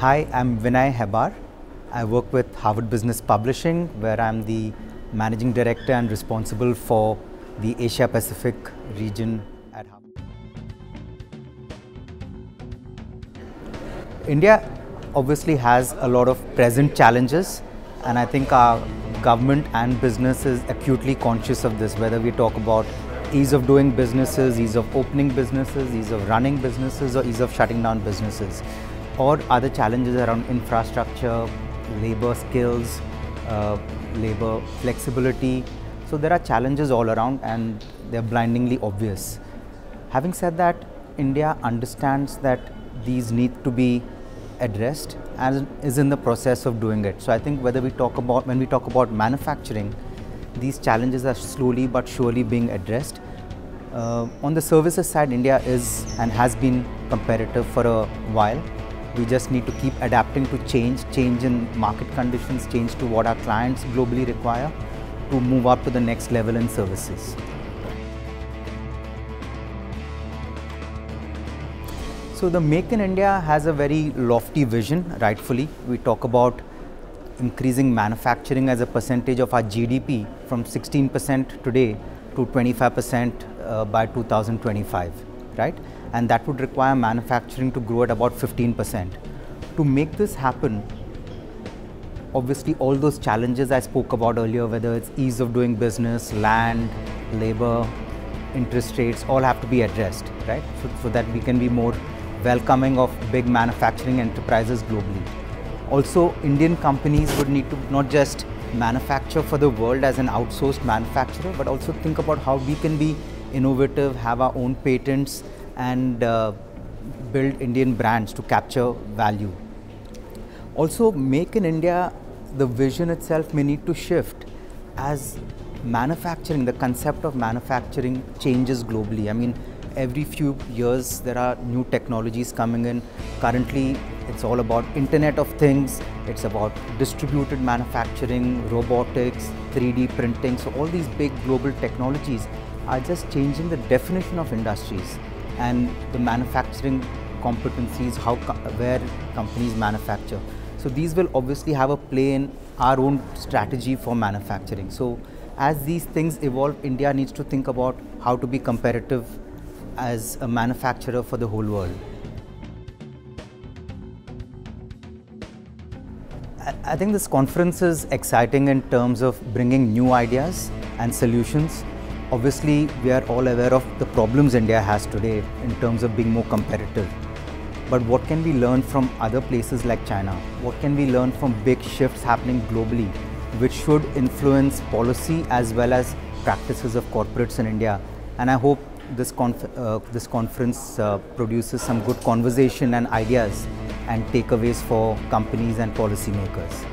Hi, I'm Vinay Hebbar. I work with Harvard Business Publishing, where I'm the Managing Director and responsible for the Asia Pacific region at Harvard. India obviously has a lot of present challenges, and I think our government and business is acutely conscious of this, whether we talk about ease of doing businesses, ease of opening businesses, ease of running businesses, or ease of shutting down businesses, or other challenges around infrastructure, labor skills, labor flexibility. So there are challenges all around and they're blindingly obvious. Having said that, India understands that these need to be addressed and is in the process of doing it. So I think when we talk about manufacturing, these challenges are slowly but surely being addressed. On the services side, India is and has been competitive for a while. We just need to keep adapting to change in market conditions, change to what our clients globally require to move up to the next level in services. So the Make in India has a very lofty vision, rightfully. We talk about increasing manufacturing as a percentage of our GDP from 16% today to 25% by 2025, right? And that would require manufacturing to grow at about 15%. To make this happen, obviously all those challenges I spoke about earlier, whether it's ease of doing business, land, labor, interest rates, all have to be addressed, right? So that we can be more welcoming of big manufacturing enterprises globally. Also, Indian companies would need to not just manufacture for the world as an outsourced manufacturer, but also think about how we can be innovative, have our own patents, and build Indian brands to capture value. Also, Make in India, the vision itself may need to shift as manufacturing, the concept of manufacturing changes globally. I mean, every few years there are new technologies coming in. Currently, it's all about Internet of Things, it's about distributed manufacturing, robotics, 3D printing. So all these big global technologies are just changing the definition of industries and the manufacturing competencies, where companies manufacture. So these will obviously have a play in our own strategy for manufacturing. So as these things evolve, India needs to think about how to be competitive as a manufacturer for the whole world. I think this conference is exciting in terms of bringing new ideas and solutions. Obviously, we are all aware of the problems India has today in terms of being more competitive. But what can we learn from other places like China? What can we learn from big shifts happening globally, which should influence policy as well as practices of corporates in India? And I hope this conference produces some good conversation and ideas and takeaways for companies and policymakers.